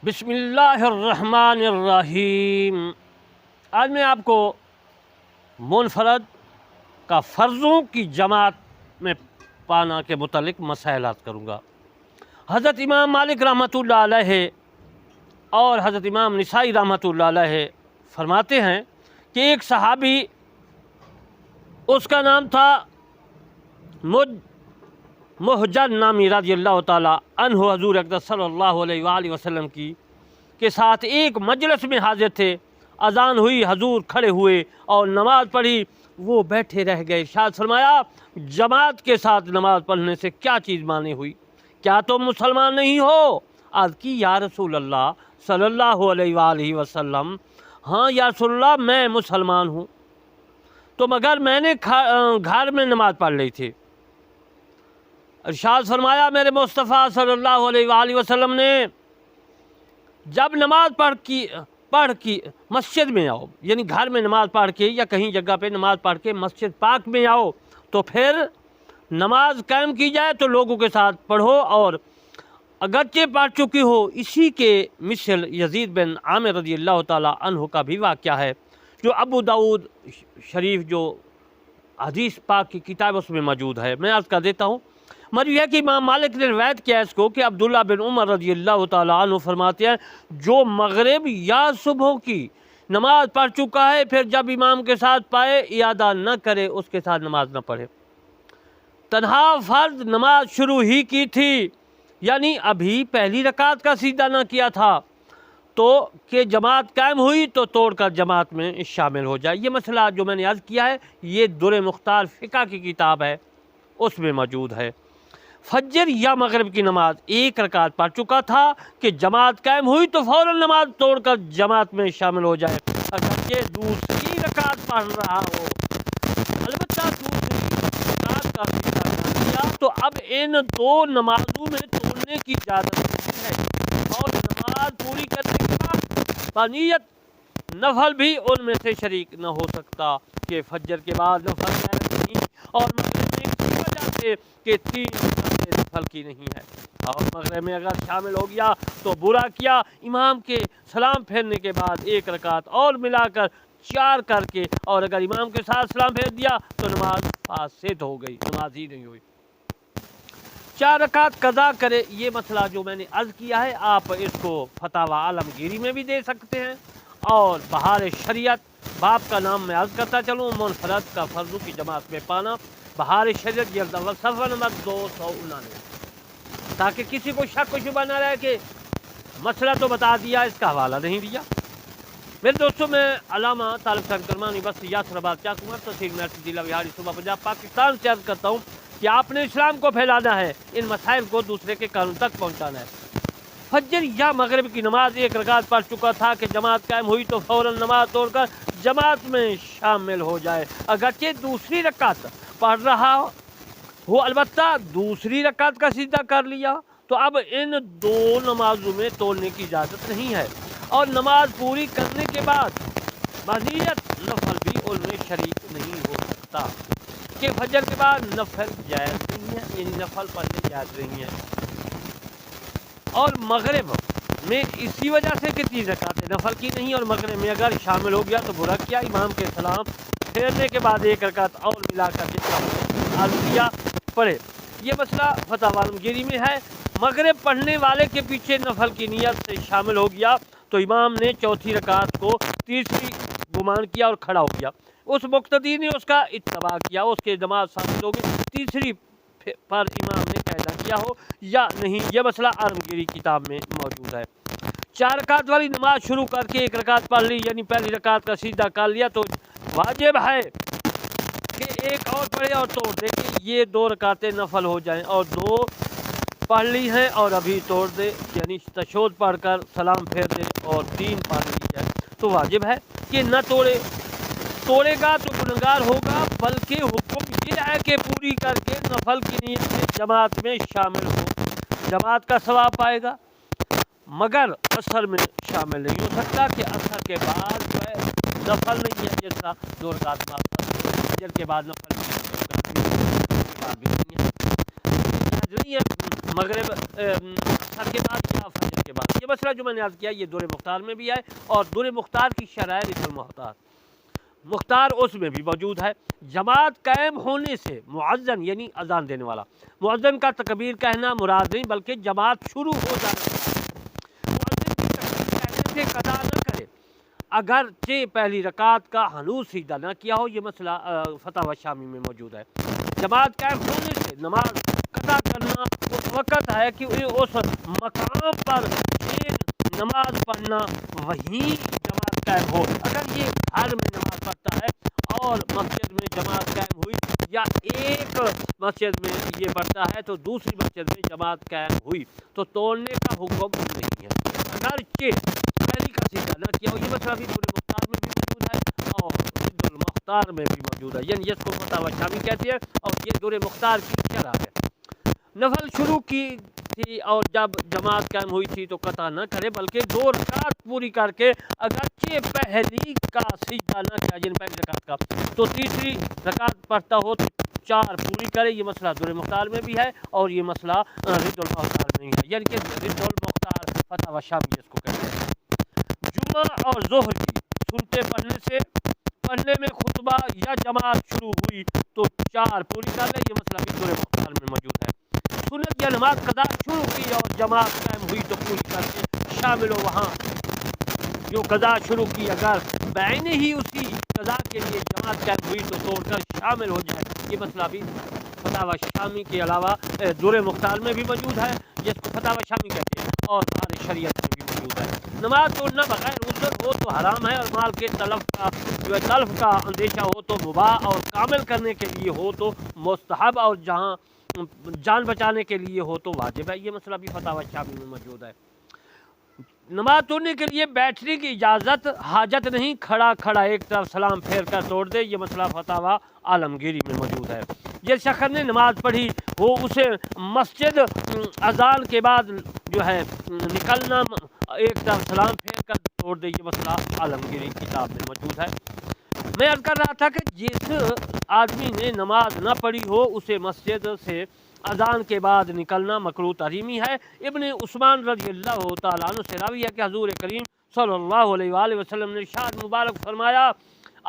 بسم اللہ الرحمن الرحیم۔ آج میں آپ کو منفرد کا فرضوں کی جماعت میں پانا کے متعلق مسائلات کروں گا۔ حضرت امام مالک رحمۃ اللہ علیہ اور حضرت امام نسائی رحمۃ اللہ علیہ فرماتے ہیں کہ ایک صحابی، اس کا نام تھا محجن نامی، رضی اللہ تعالیٰ عنہ، حضور اقدس صلی اللہ علیہ وآلہ وسلم کے ساتھ ایک مجلس میں حاضر تھے۔ اذان ہوئی، حضور کھڑے ہوئے اور نماز پڑھی، وہ بیٹھے رہ گئے۔ ارشاد فرمایا، جماعت کے ساتھ نماز پڑھنے سے کیا چیز مانے ہوئی؟ کیا تم مسلمان نہیں ہو؟ عرض کی، یا رسول اللہ صلی اللہ علیہ وآلہ وسلم، ہاں یا رسول اللہ میں مسلمان ہوں، تو مگر میں نے گھر میں نماز پڑھ لی تھی۔ ارشاد فرمایا میرے مصطفیٰ صلی اللہ علیہ وآلہ وسلم نے، جب نماز پڑھ کی مسجد میں آؤ، یعنی گھر میں نماز پڑھ کے یا کہیں جگہ پہ نماز پڑھ کے مسجد پاک میں آؤ، تو پھر نماز قائم کی جائے تو لوگوں کے ساتھ پڑھو، اور اگرچہ پڑھ چکی ہو۔ اسی کے مثل یزید بن عامر رضی اللہ تعالیٰ عنہ کا بھی واقعہ ہے، جو ابو داؤد شریف جو حدیث پاک کی کتاب اس میں موجود ہے۔ میں عرض کر دیتا ہوں، مروی ہے کہ امام مالک نے روایت کیا اس کو کہ عبداللہ بن عمر رضی اللہ تعالیٰ عنہ فرماتے ہیں، جو مغرب یا صبح کی نماز پڑھ چکا ہے، پھر جب امام کے ساتھ پائے اعادہ نہ کرے، اس کے ساتھ نماز نہ پڑھے۔ تنہا فرض نماز شروع ہی کی تھی، یعنی ابھی پہلی رکعت کا سجدہ نہ کیا تھا، تو کہ جماعت قائم ہوئی تو توڑ کر جماعت میں شامل ہو جائے۔ یہ مسئلہ جو میں نے عرض کیا ہے، یہ در مختار فقہ کی کتاب ہے، اس میں موجود ہے۔ فجر یا مغرب کی نماز ایک رکعت پڑھ چکا تھا کہ جماعت قائم ہوئی تو فوراً نماز توڑ کر جماعت میں شامل ہو جائے، اگرچہ دوسری رکعت پڑھ رہا ہو۔ البتہ دوسری رکعت کا سجدہ کر لیا تو اب ان دو نمازوں میں توڑنے کی اجازت نہیں ہے، اور نماز پوری کرنے کے بعد بنیت نفل بھی ان میں سے شریک نہ ہو سکتا، کہ فجر کے بعد نفل جائز نہیں، اور مغرب میں اسی وجہ سے کہ 3 نفل کی نہیں ہے، اور مغرب میں اگر شامل ہو گیا تو برا کیا۔ امام کے سلام پھیرنے کے بعد ایک رکعت اور ملا کر 4 کر کے، اور اگر امام کے ساتھ سلام پھیر دیا تو نماز فاسد ہو گئی، نماز ہی نہیں ہوئی۔ 4 رکعت قضا کرے، یہ مسئلہ جو میں نے عرض کیا ہے، آپ اس کو فتاوی عالمگیری میں بھی دے سکتے ہیں، اور بہار شریعت باپ کا نام میں عرض کرتا چلوں، منفرد کا فرضوں کی جماعت میں پانا، بہار شریعت جلد اول صفحہ نمبر 299، تاکہ کسی کو شک و شبہ نہ رہے کہ مسئلہ تو بتا دیا، اس کا حوالہ نہیں دیا۔ میرے دوستوں، میں علامہ طالب صاحب کرمانی بس یاسر آباد چاکمر تحصیل میرٹھ ضلع بہاری صوبہ پنجاب پاکستان سے عرض کرتا ہوں کہ آپ نے اسلام کو پھیلانا ہے، ان مسائل کو دوسرے کے کانوں تک پہنچانا ہے۔ فجر یا مغرب کی نماز ایک رکعت پڑھ چکا تھا کہ جماعت قائم ہوئی تو فوراً نماز توڑ کر جماعت میں شامل ہو جائے، اگرچہ دوسری رکعت پڑھ رہا ہو، البتہ دوسری رکعت کا سجدہ کر لیا، تو اب ان دو نمازوں میں توڑنے کی اجازت نہیں ہے، اور نماز پوری کرنے کے بعد بنیت نفل بھی ان میں شریک نہیں ہو سکتا، کہ فجر کے بعد نفل جائز نہیں ہے، یعنی نفل پڑھنے جائز نہیں ہے۔ اور مغرب میں اسی وجہ سے کہ 3 رکعتیں نفل کی نہیں، اور مغرب میں اگر شامل ہو گیا تو برا کیا۔ امام کے سلام پھیرنے کے بعد ایک رکعت اور ملا کر عرضیہ پڑھے۔ یہ مسئلہ فتاوی عالمگیری میں ہے۔ مغرب پڑھنے والے کے پیچھے نفل کی نیت سے شامل ہو گیا تو امام نے چوتھی رکعت کو تیسری گمان کیا اور کھڑا ہو گیا، اس مقتدی نے اس کا اتباع کیا، اس کے جماعت شامل ہو گئی، تیسری پر امام نے قاعدہ کیا ہو یا نہیں، یہ مسئلہ عالمگیری کتاب میں موجود ہے۔ 4 رکعت والی نماز شروع کر کے ایک رکعت پڑھ لی، یعنی پہلی رکعت کا سجدہ کر لیا، تو واجب ہے کہ ایک اور پڑھے اور توڑ دے، کہ یہ 2 رکعتیں نفل ہو جائیں، اور 2 پڑھ لی ہیں اور ابھی توڑ دے، یعنی تشہد پڑھ کر سلام پھیر دے اور 3 پڑھ لی جائے، تو واجب ہے کہ نہ توڑے۔ توڑے گا تو گنہگار ہوگا، بلکہ حکم یہ ہے کہ پوری کر کے نفل کی نیت سے جماعت میں شامل ہو، جماعت کا ثواب پائے گا، مگر اثر میں شامل نہیں ہو سکتا، کہ اثر کے بعد جو ہے نفل نہیں ہے، جیسا 2 رکعت فجر کے بعد نفل نہیں ہے، مغرب اثر کے بعد یا فجر کے بعد. یہ مسئلہ جو میں نے عرض کیا یہ دور مختار میں بھی ہے، اور دور مختار کی شرائط المختار مختار اس میں بھی موجود ہے. جماعت قائم ہونے سے مؤذن یعنی اذان دینے والا، مؤذن کا تکبیر کہنا مراد نہیں بلکہ جماعت شروع ہو جانا. مؤذن کی تکبیر کہنے سے قضا نہ کرے اگرچہ پہلی رکعت کا ہنوز سجدہ نہ کیا ہو. یہ مسئلہ فتاوی شامی میں موجود ہے. جماعت قائم ہونے سے نماز قضا کرنا اس وقت ہے کہ اس مقام پر یہ نماز پڑھنا وہیں جماعت قائم ہو. اگر یہ گھر میں نماز پڑھتا ہے اور مسجد میں جماعت قائم ہوئی، یا ایک مسجد میں یہ پڑھتا ہے تو دوسری مسجد میں جماعت قائم ہوئی، تو توڑنے کا حکم نہیں ہے اگرچہ پہلی کا سجدہ نہ کیا ہو. یہ مسئلہ بھی دور مختار میں بھی موجود ہے اور ضد المختار میں بھی موجود ہے، یعنی اس کو فتاوی شامی کہتے ہیں، اور یہ دور مختار کی شرح ہے. نفل شروع کی تھی اور جب جماعت قائم ہوئی تھی تو قطع نہ کرے بلکہ 2 رکعت پوری کر کے اگرچہ پہلی کا سجدہ نہ کیا یعنی پہلی رکعت کا تو تیسری رکعت پڑھتا ہو تو 4 پوری کرے. یہ مسئلہ دور مختار میں بھی ہے اور یہ مسئلہ ضد المختار میں ہے، یعنی کہ ضد المختار فتاوی شامی اس کو کہتے ہیں. جمعہ اور ظہر کی سنتیں پڑھنے میں خطبہ یا جماعت شروع ہوئی تو 4 پوری کر لے. یہ مسئلہ بھی دور مختار میں موجود ہے. سنت یا نماز قضا شروع کی اور جماعت قائم ہوئی تو پوری کر کے شامل ہو. وہاں جو قضا شروع کی اگر بعین ہی اسی قضا کے لیے جماعت قائم ہوئی تو توڑ کر شامل ہو جائے. یہ مسئلہ بھی فتاوی شامی کے علاوہ دور مختار میں بھی موجود ہے، جس کو فتاوی شامی کہتے ہیں، اور ہمارے شریعت میں بھی موجود ہے. نماز توڑنا بغیر عذر ہو تو حرام ہے، اور مال کے تلف کا اندیشہ ہو تو مباح، اور کامل کرنے کے لیے ہو تو مستحب، اور جہاں جان بچانے کے لیے ہو تو واجب ہے. یہ مسئلہ بھی فتاوی شامی میں موجود ہے. نماز توڑنے کے لیے بیٹھنے کی اجازت حاجت نہیں، کھڑا ایک طرف سلام پھیر کر توڑ دے. یہ مسئلہ فتاوی عالمگیری میں موجود ہے. جس شخص نے نماز پڑھی ہو اسے مسجد اذان کے بعد جو ہے نکلنا ایک طرف سلام پھیر کر توڑ دے. یہ مسئلہ عالمگیری کتاب میں موجود ہے. میں عرض کر رہا تھا کہ جس آدمی نے نماز نہ پڑھی ہو اسے مسجد سے اذان کے بعد نکلنا مکروہ تحریمی ہے. ابن عثمان رضی اللہ تعالیٰ عنہ سے راوی ہے کہ حضور کریم صلی اللہ علیہ وآلہ وسلم نے ارشاد مبارک فرمایا،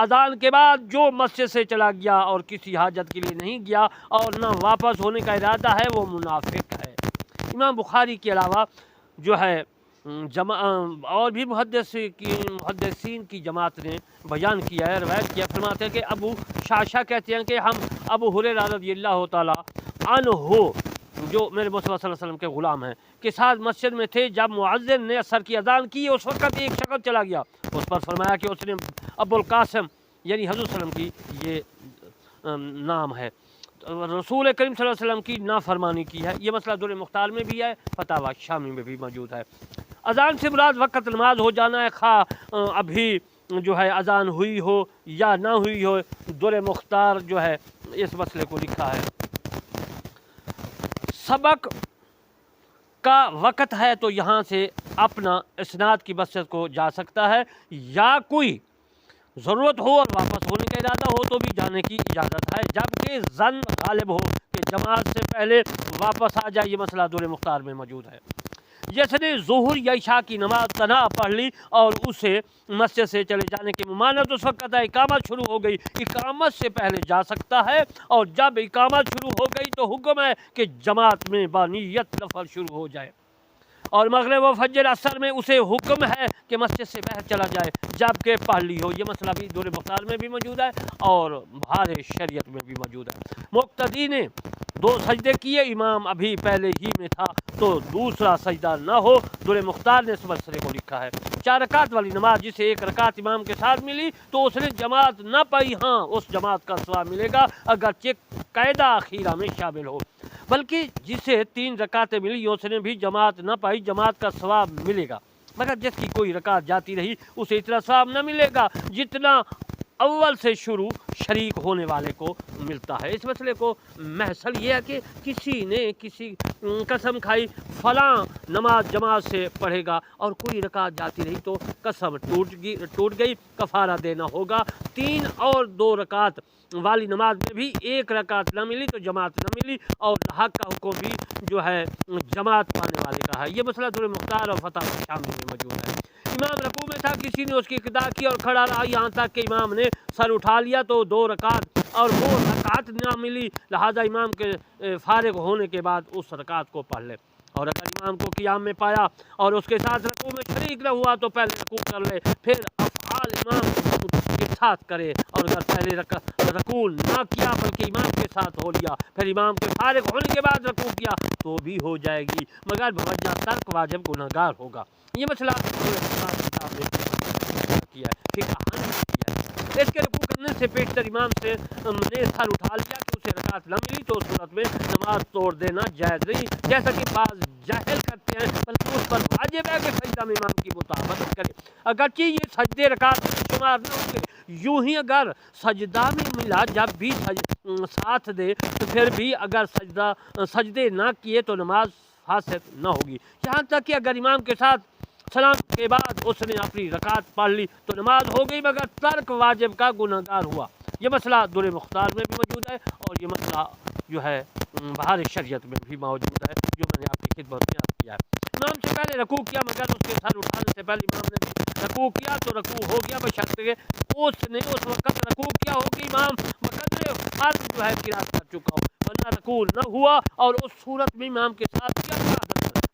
اذان کے بعد جو مسجد سے چلا گیا اور کسی حاجت کے لیے نہیں گیا اور نہ واپس ہونے کا ارادہ ہے وہ منافق ہے. امام بخاری کے علاوہ جو ہے اور بھی محدثین کی جماعت نے بیان کیا ہے، روایت کیا، فرماتے ہیں کہ ابو شاشا کہتے ہیں کہ ہم ابو ہریرہ رضی اللہ تعالیٰ عنہ جو میرے مصطفیٰ صلی اللہ علیہ وسلم کے غلام ہیں کے ساتھ مسجد میں تھے. جب مؤذن نے عصر کی اذان کی اس وقت ایک شخص چلا گیا. اس پر فرمایا کہ اس نے ابو القاسم یعنی حضور صلی اللہ علیہ وسلم کی یہ نام ہے، رسول کریم صلی اللہ علیہ وسلم کی نافرمانی کی ہے. یہ مسئلہ دور مختار میں بھی ہے، فتاوی شامی میں بھی موجود ہے. اذان سے مراد وقت نماز ہو جانا ہے، خواہ ابھی جو ہے اذان ہوئی ہو یا نہ ہوئی ہو. دور مختار جو ہے اس مسئلے کو لکھا ہے. سبق کا وقت ہے تو یہاں سے اپنا اسناد کی مسجد کو جا سکتا ہے، یا کوئی ضرورت ہو اور واپس ہونے کا ارادہ ہو تو بھی جانے کی اجازت ہے، جبکہ ظن غالب ہو کہ جماعت سے پہلے واپس آ جائے. یہ مسئلہ دور مختار میں موجود ہے. جس نے ظہر یا عشاء کی نماز تنہا پڑھ لی اور اسے مسجد سے چلے جانے کی ممانعت اس وقت اقامت شروع ہو گئی، اقامت سے پہلے جا سکتا ہے، اور جب اقامت شروع ہو گئی تو حکم ہے کہ جماعت میں بانیت نفل شروع ہو جائے. اور مغرب و فجر اثر میں اسے حکم ہے کہ مسجد سے باہر چلا جائے جبکہ پڑھ لی ہو. یہ مسئلہ بھی دور مختار میں بھی موجود ہے اور بہار شریعت میں بھی موجود ہے. مقتدی نے 2 سجدے کیے، امام ابھی پہلے ہی میں تھا تو دوسرا سجدہ نہ ہو. دور مختار نے اس مسئلے کو لکھا ہے. 4 رکعت والی نماز جسے 1 رکعت امام کے ساتھ ملی تو اس نے جماعت نہ پائی، ہاں اس جماعت کا ثواب ملے گا اگرچہ قاعدہ اخیرہ میں شامل ہو. بلکہ جسے 3 رکعتیں ملی اس نے بھی جماعت نہ پائی، جماعت کا ثواب ملے گا، مگر جس کی کوئی رکعت جاتی رہی اسے اتنا ثواب نہ ملے گا جتنا اول سے شروع شریک ہونے والے کو ملتا ہے۔ اس مسئلے کو محصل یہ ہے کہ کسی نے کسی قسم کھائی فلاں نماز جماعت سے پڑھے گا اور کوئی رکعت جاتی رہی تو قسم ٹوٹ گئی، کفارہ دینا ہوگا۔ 3 اور 2 رکعت والی نماز میں بھی 1 رکعت نہ ملی تو جماعت نہ ملی، اور حق کا حکم بھی جو ہے جماعت پانے والے کا ہے۔ یہ مسئلہ در مختار اور فتح شامی میں موجود ہے۔ امام رکوع میں تھا، کسی نے اس کی اقتدا کی اور کھڑا رہا یہاں تک کہ امام نے سر اٹھا لیا تو 2 رکعت اور وہ رکعت نہ ملی، لہذا امام کے فارغ ہونے کے بعد اس رکعت کو پڑھ لے۔ اور اگر امام کو قیام میں پایا اور اس کے ساتھ رکوع میں شریک نہ ہوا تو پہلے رکوع کر لے، پھر افعال امام کے ساتھ کرے، اور اگر پہلے رکوع نہ کیا بلکہ امام کے ساتھ ہو لیا، پھر امام کے فارغ ہونے کے بعد رکوع کیا تو بھی ہو جائے گی، مگر بوجہ ترک واجب گنہگار ہوگا۔ یہ مسئلہ کیا ہے، اس کے رکوع کرنے سے پیشتر امام سے نے سر اٹھا لیا کہ اسے رکعت نہ ملی تو اس صورت میں نماز توڑ دینا جائز نہیں، جیسا کہ بعض جاہل کرتے ہیں، بلکہ اس پر واجب ہے کہ سجدہ میں امام کی مطابقت کرے، اگرچہ یہ سجدے رکعت شمار نہ ہوں گے۔ یوں ہی اگر سجدہ میں ملا جب بھی ساتھ دے تو پھر بھی اگر سجدے نہ کیے تو نماز فاسد نہ ہوگی، یہاں تک کہ اگر امام کے ساتھ سلام کے بعد اس نے اپنی رکعت پڑھ لی تو نماز ہو گئی مگر ترک واجب کا گنہگار ہوا۔ یہ مسئلہ در مختار میں بھی موجود ہے اور یہ مسئلہ جو ہے بہار شریعت میں بھی موجود ہے، جو میں نے آپ کی خدمت میں عرض کیا ہے۔ امام سے پہلے رکوع کیا مگر اس کے سر اٹھانے سے پہلے امام نے رکوع کیا تو رکوع ہو گیا، بشرط کہ اس نے اس وقت رکوع کیا ہو کہ امام مقدر فرض جو ہے قرات کر چکا ہو، ورنہ رکوع نہ ہوا اور اس صورت میں امام کے ساتھ کیا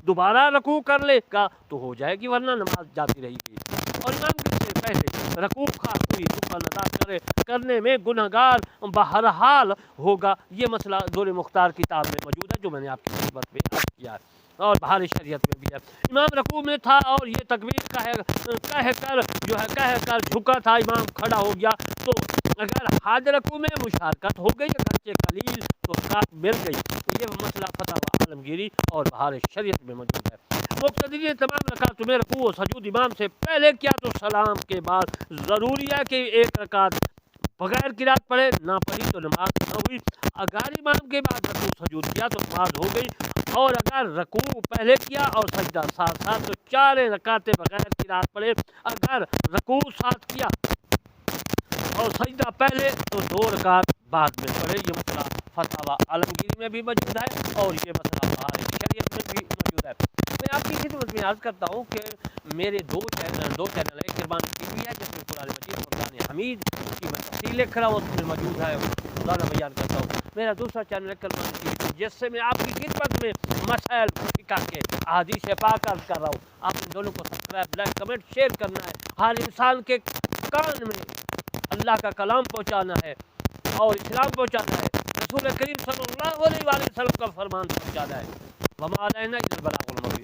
دوبارہ رکوع کر لے گا تو ہو جائے گی، ورنہ نماز جاتی رہے گی۔ اور امام سے پہلے رکوع خاص کوئی رکن ادا کرنے میں گنہگار بہرحال ہوگا۔ یہ مسئلہ در مختار کتاب میں موجود ہے جو میں نے آپ کی خدمت میں عرض کیا ہے، اور بہار شریعت میں بھی ہے۔ امام رکوع میں تھا اور یہ تکبیر کہہ کر جھکا تھا، امام کھڑا ہو گیا تو اگر حاضر رکوع میں مشارکت ہو گئی اگرچہ قلیل تو رکعت مل گئی، تو یہ مسئلہ فتح عالمگیری اور بہار شریعت میں موجود ہے۔ مقتدی نے تمام رکعت میں رکوع و سجود امام سے پہلے کیا تو سلام کے بعد ضروری ہے کہ 1 رکعت بغیر قرات پڑھے، نہ پڑھی تو نماز نہ ہوئی۔ اگر امام کے بعد رکوع سجود کیا تو نماز ہو گئی، اور اگر رکوع پہلے کیا اور سجدہ ساتھ ساتھ تو 4 رکعتیں بغیر قرات پڑھے، اگر رکوع ساتھ کیا اور سجدہ پہلے تو 2 رکعت بعد میں پڑھے۔ یہ مسئلہ فتح عالمگیری میں بھی موجود ہے اور یہ مسئلہ بہار شریعت میں بھی موجود ہے۔ میں آپ کی خدمت میں عرض کرتا ہوں کہ میرے 2 چینل ہے، کربانی ٹی وی ہے جس میں قرآن مجید قرآن حمید کی میں تفصیل لکھ رہا ہوں، اس میں موجود ہے مولانا بیان کرتا ہوں۔ میرا دوسرا چینل ہے کربانی ٹی وی جس سے میں آپ کی خدمت میں مسائل فقہ کے احادیث پاک عرض کر رہا ہوں۔ آپ ان دونوں کو سبسکرائب، لائک، کمنٹ، شیئر کرنا ہے۔ ہر انسان کے کان میں اللہ کا کلام پہنچانا ہے اور اسلام پہنچانا ہے، رسول کریم صلی اللہ علیہ وسلم کا فرمان پہنچانا ہے۔ وما علینا الا البلاغ المبین۔